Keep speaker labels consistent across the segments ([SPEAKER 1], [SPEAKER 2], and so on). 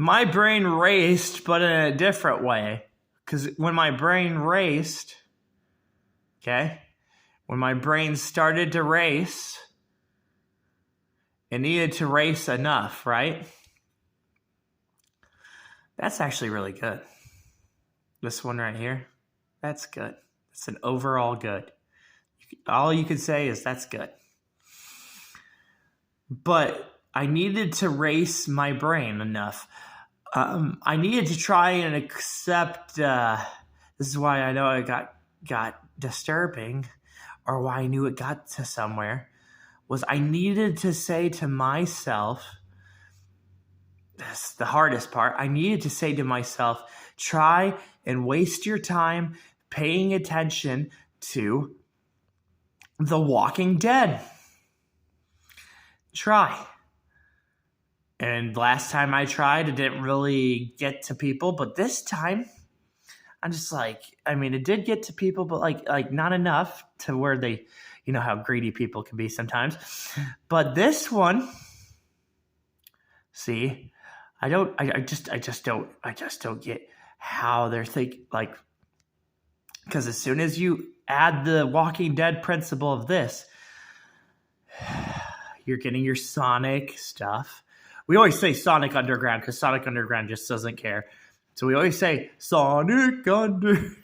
[SPEAKER 1] my brain raced, but in a different way. Because when my brain raced, okay, when my brain started to race, it needed to race enough, right? That's actually really good. This one right here, that's good. It's an overall good. All you could say is that's good. But I needed to race my brain enough. I needed to try and accept. This is why I know it got disturbing, or why I knew it got to somewhere. Was I needed to say to myself, that's the hardest part. I needed to say to myself, try and waste your time paying attention to The Walking Dead. Try. And last time I tried, it didn't really get to people. But this time, I'm just like, I mean, it did get to people, but like not enough to where they, you know how greedy people can be sometimes. But this one, see, I just don't get how they're thinking, like, because as soon as you add the Walking Dead principle of this, you're getting your Sonic stuff. We always say Sonic Underground because Sonic Underground just doesn't care. So we always say Sonic Under,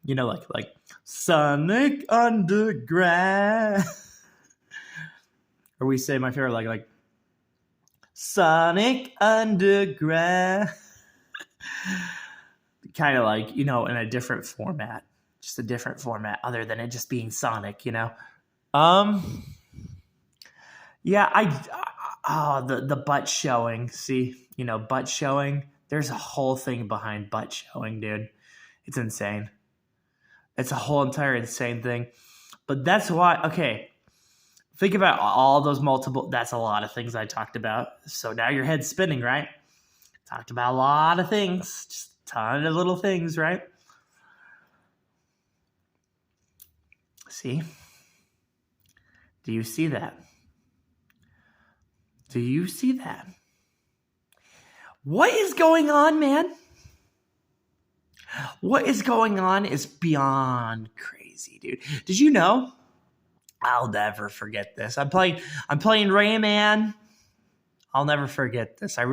[SPEAKER 1] you know, like Sonic Underground. Or we say my favorite, like Sonic Underground. Kind of like, you know, in a different format. Just a different format other than it just being Sonic, you know. Yeah, the butt showing. See, you know, butt showing. There's a whole thing behind butt showing, dude. It's insane. It's a whole entire insane thing. But that's why, okay, think about all those multiple, that's a lot of things I talked about. So now your head's spinning, right? Talked about a lot of things, just a ton of little things, right? See? Do you see that? Do you see that? What is going on, man? What is going on is beyond crazy, dude. Did you know? I'll never forget this. I'm playing Rayman. I'll never forget this. I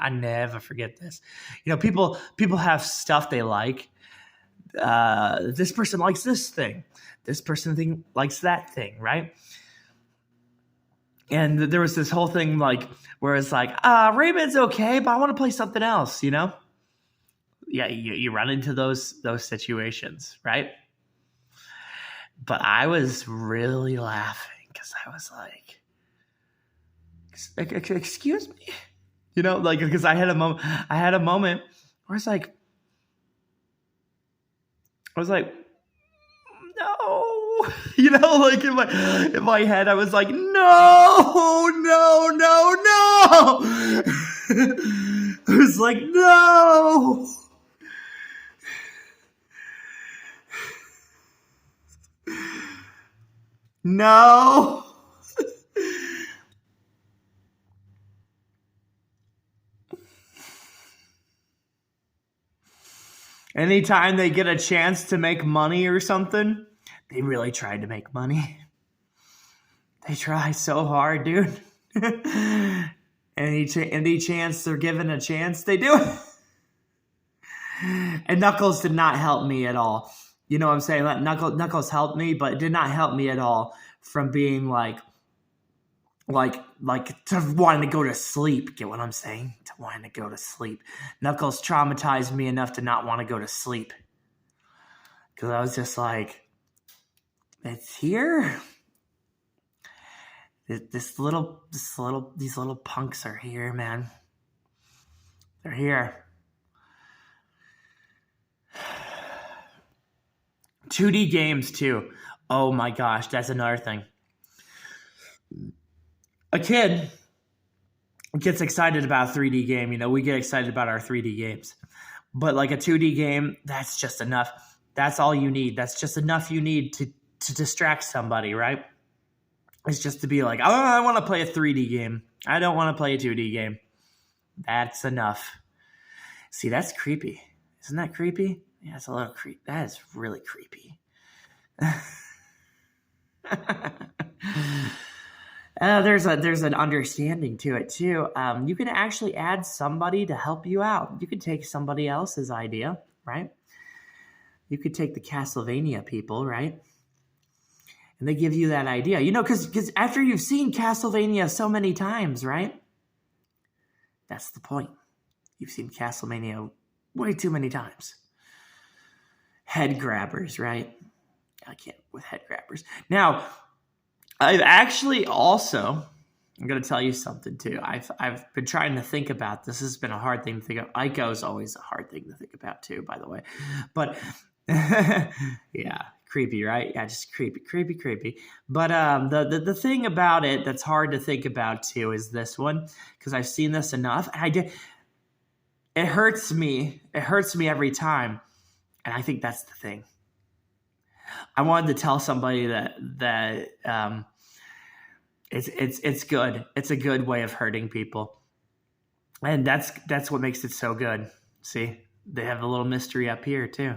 [SPEAKER 1] never forget this. You know, people have stuff they like. This person likes this thing. This person likes that thing, right? And there was this whole thing like where it's like, Rayman's okay, but I want to play something else, you know? Yeah, you run into those situations, right? But I was really laughing because I was like, excuse me? You know, like, because I had a moment where it's like, I was like, no, you know, like in my head, I was like, no. I was like, no. No. Anytime they get a chance to make money or something, they really tried to make money. They try so hard, dude. Any chance they're given a chance, they do it. And Knuckles did not help me at all. You know what I'm saying? Knuckles helped me, but it did not help me at all from being like to wanting to go to sleep. Get what I'm saying? To wanting to go to sleep. Knuckles traumatized me enough to not want to go to sleep. Because I was just like, it's here. These little punks are here, man. They're here. 2D games too. Oh my gosh, that's another thing. A kid gets excited about a 3D game. You know, we get excited about our 3D games. But like a 2D game, that's just enough. That's all you need. That's just enough you need to distract somebody, right? It's just to be like, oh, I want to play a 3D game. I don't want to play a 2D game. That's enough. See, that's creepy. Isn't that creepy? Yeah, it's a little creepy. That is really creepy. There's an understanding to it too. You can actually add somebody to help you out. You could take somebody else's idea, right? You could take the Castlevania people, right? And they give you that idea, because after you've seen Castlevania so many times, right? That's the point. You've seen Castlevania way too many times. Head grabbers, right? I can't with head grabbers. Now, I've actually also, I'm going to tell you something too. I've been trying to think about this. This has been a hard thing to think of. Ico is always a hard thing to think about too, by the way. But yeah, creepy, right? Yeah, just creepy. But the thing about it that's hard to think about too is this one, because I've seen this enough. And it hurts me. It hurts me every time. And I think that's the thing. I wanted to tell somebody that it's good. It's a good way of hurting people, and that's what makes it so good. See, they have a little mystery up here too.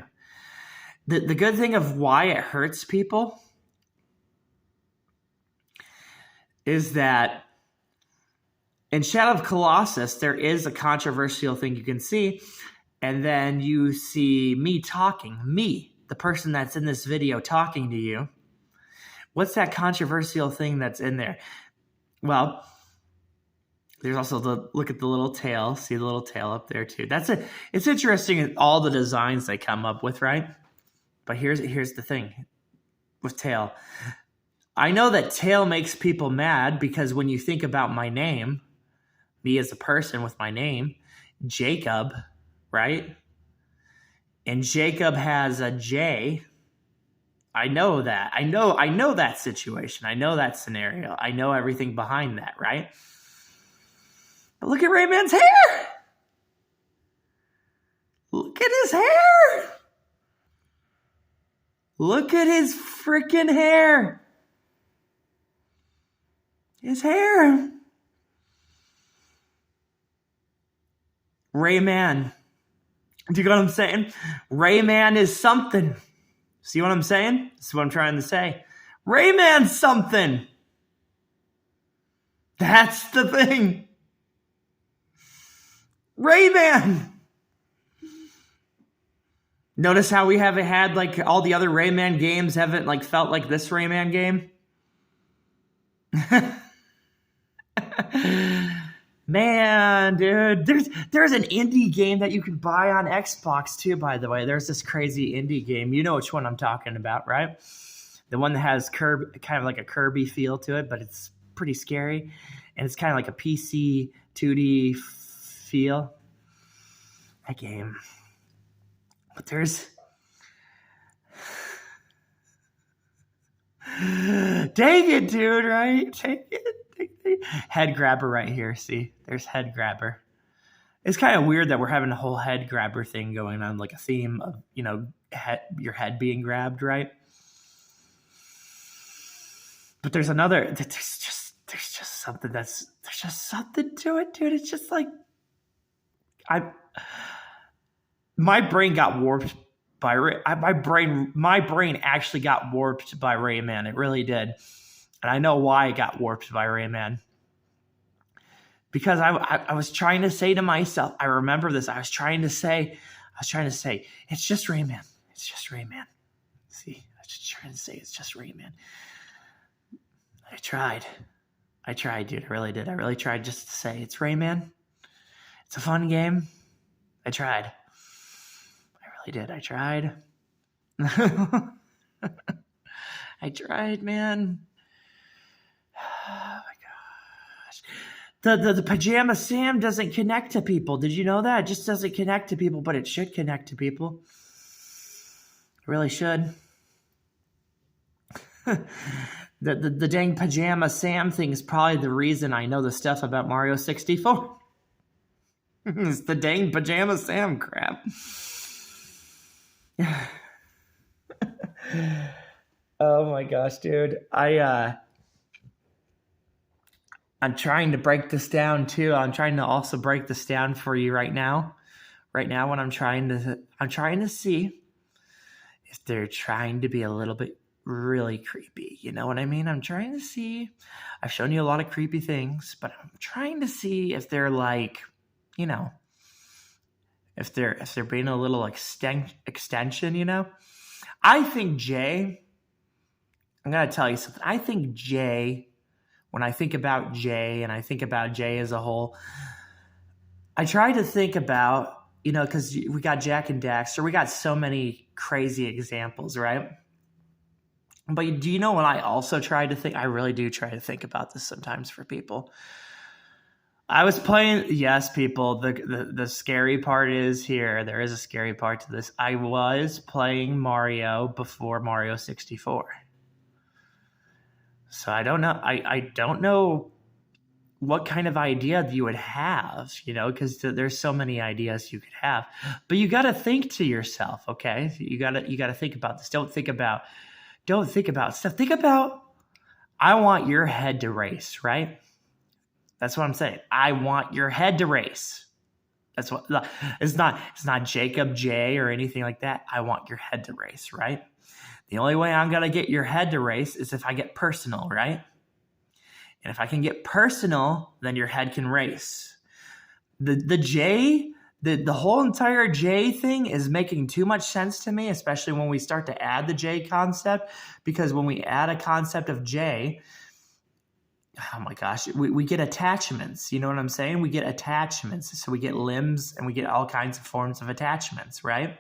[SPEAKER 1] The good thing of why it hurts people is that in Shadow of Colossus, there is a controversial thing you can see, and then you see me talking, the person that's in this video talking to you. What's that controversial thing that's in there? Well, there's also look at the little tail. See the little tail up there too. It's interesting all the designs they come up with, right? But here's the thing with tail. I know that tail makes people mad because when you think about my name, me as a person with my name, Jacob, right? And Jacob has a J. I know that. I know that situation. I know that scenario. I know everything behind that, right? But look at Rayman's hair. Look at his hair. Look at his freaking hair. His hair. Rayman. Do you know what I'm saying? Rayman is something. See what I'm saying? This is what I'm trying to say. Rayman's something. That's the thing. Rayman. Notice how we haven't had like all the other Rayman games haven't like felt like this Rayman game? Man, dude, there's an indie game that you can buy on Xbox too, by the way. There's this crazy indie game. You know which one I'm talking about, right? The one that has kind of like a Kirby feel to it, but it's pretty scary. And it's kind of like a PC 2D feel. That game. But there's... Dang it, dude, right? Take it. Head grabber right here. See, there's head grabber. It's kind of weird that we're having a whole head grabber thing going on, like a theme of, your head being grabbed, right? But there's just something there's just something to it, dude. It's just like my brain got warped by my brain actually got warped by Rayman. It really did. And I know why it got warped by Rayman. Because I was trying to say to myself, I remember this. I was trying to say, it's just Rayman. It's just Rayman. See, I was just trying to say, it's just Rayman. I tried, dude. I really did. I really tried just to say, it's Rayman. It's a fun game. I tried. I really did. I tried. I tried, man. Oh my gosh. The Pajama Sam doesn't connect to people. Did you know that? It just doesn't connect to people, but it should connect to people. It really should. The dang Pajama Sam thing is probably the reason I know the stuff about Mario 64. It's the dang Pajama Sam crap. Oh my gosh, dude. I'm trying to break this down too. I'm trying to also break this down for you right now. Right now, when I'm trying to see if they're trying to be a little bit really creepy. You know what I mean? I'm trying to see. I've shown you a lot of creepy things, but I'm trying to see if they're like, you know, if they're being a little extension, you know. I think Jay, I'm gonna tell you something. I think Jay, when I think about Jay and I think about Jay as a whole, I try to think about, you know, because we got Jack and Daxter, we got so many crazy examples, right? But do you know what I also try to think? I really do try to think about this sometimes for people. I was playing, yes, people, the scary part is here. There is a scary part to this. I was playing Mario before Mario 64. So I don't know. I don't know what kind of idea you would have, you know, because there's so many ideas you could have. But you got to think to yourself, okay? You got to think about this. Don't think about stuff. Think about, I want your head to race, right? That's what I'm saying. I want your head to race. That's what, it's not Jacob J or anything like that. I want your head to race, right? The only way I'm going to get your head to race is if I get personal, right? And if I can get personal, then your head can race. The J, the whole entire J thing is making too much sense to me, especially when we start to add the J concept, because when we add a concept of J, oh my gosh, we get attachments. You know what I'm saying? We get attachments. So we get limbs and we get all kinds of forms of attachments, right?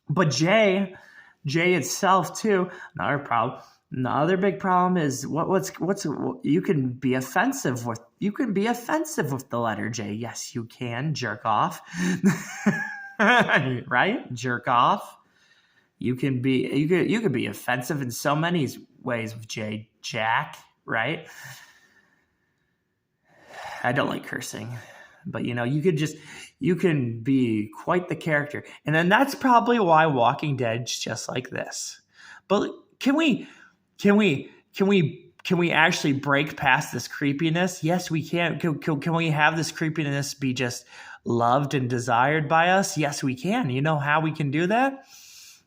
[SPEAKER 1] But J itself too, another problem. Another big problem is what's you can be offensive with the letter J. Yes, you can jerk off. Right? Jerk off. You could be offensive in so many ways with J. Jack, right? I don't like cursing, but you know, you can be quite the character. And then that's probably why Walking Dead's just like this. But can we actually break past this creepiness? Yes, we can. Can we have this creepiness be just loved and desired by us? Yes, we can. You know how we can do that?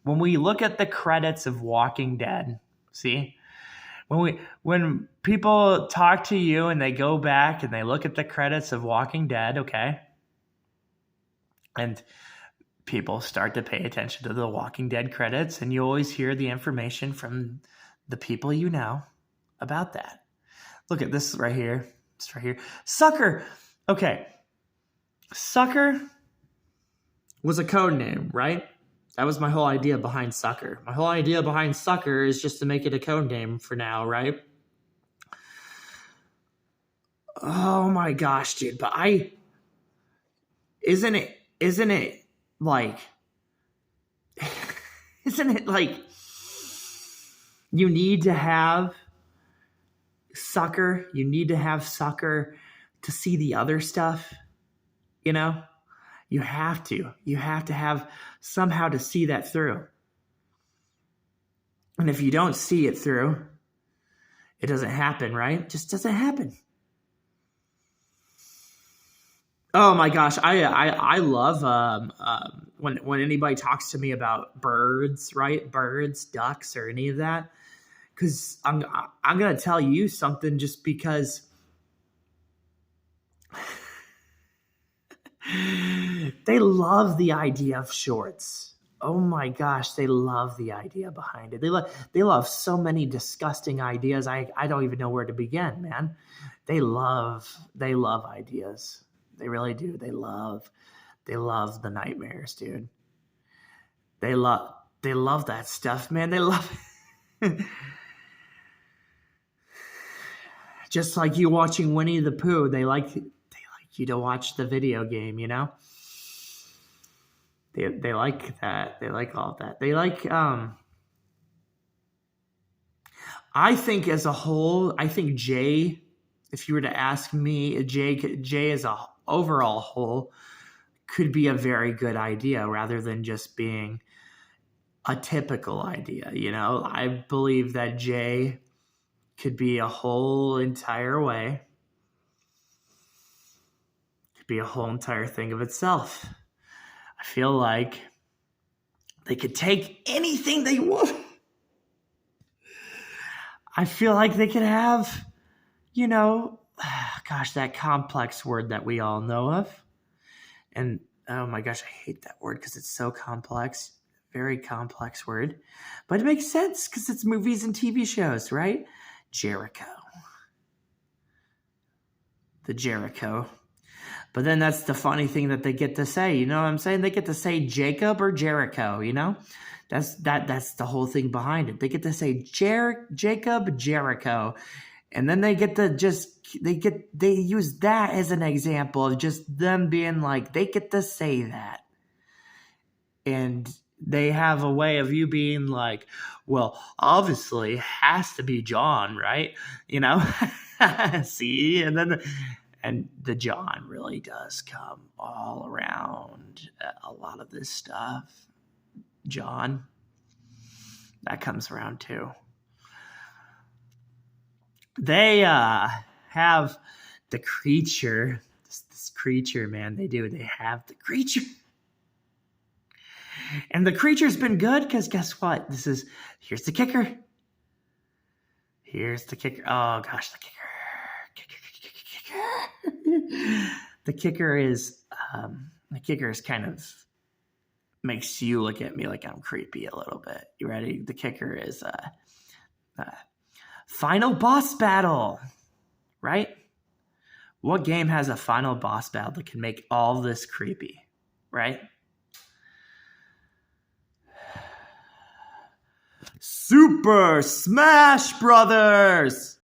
[SPEAKER 1] When we look at the credits of Walking Dead, see? When people talk to you and they go back and they look at the credits of Walking Dead, okay? And people start to pay attention to the Walking Dead credits, and you always hear the information from the people you know about that. Look at this right here. It's right here. Sucker. Okay. Sucker was a code name, right? That was my whole idea behind Sucker. My whole idea behind Sucker is just to make it a code name for now, right? Oh my gosh, dude. But isn't it like, isn't it like, you need to have Sucker to see the other stuff, you know? You have to have somehow to see that through. And if you don't see it through, it doesn't happen, right? It just doesn't happen. Oh my gosh, I love when anybody talks to me about birds, right? Birds, ducks, or any of that. Because I'm gonna tell you something just because they love the idea of shorts. Oh my gosh, they love the idea behind it. They love so many disgusting ideas. I don't even know where to begin, man. They love ideas. They really do. They love the nightmares, dude. They love that stuff, man. They love it. Just like you watching Winnie the Pooh, they like you to watch the video game, you know? They like that. They like all that. They like I think as a whole, I think Jay, if you were to ask me, Jay as a overall whole could be a very good idea rather than just being a typical idea, you know? I believe that Jay could be a whole entire way. Could be a whole entire thing of itself. I feel like they could take anything they want. I feel like they could have, gosh, that complex word that we all know of. And oh my gosh, I hate that word because it's so complex. Very complex word. But it makes sense because it's movies and TV shows, right? Jericho. The Jericho. But then that's the funny thing that they get to say. You know what I'm saying? They get to say Jacob or Jericho, That's the whole thing behind it. They get to say Jacob, Jericho. And then they get to they use that as an example of just them being like, they get to say that. And they have a way of you being like, well, obviously it has to be John, right? See? And the John really does come all around a lot of this stuff. John, that comes around too. They have the creature, this creature, man. They have the creature. And the creature's been good because guess what? Here's the kicker. Here's the kicker. Oh gosh, the kicker. The kicker is kind of makes you look at me like I'm creepy a little bit. You ready? The kicker is final boss battle, right? What game has a final boss battle that can make all this creepy, right? Super Smash Brothers!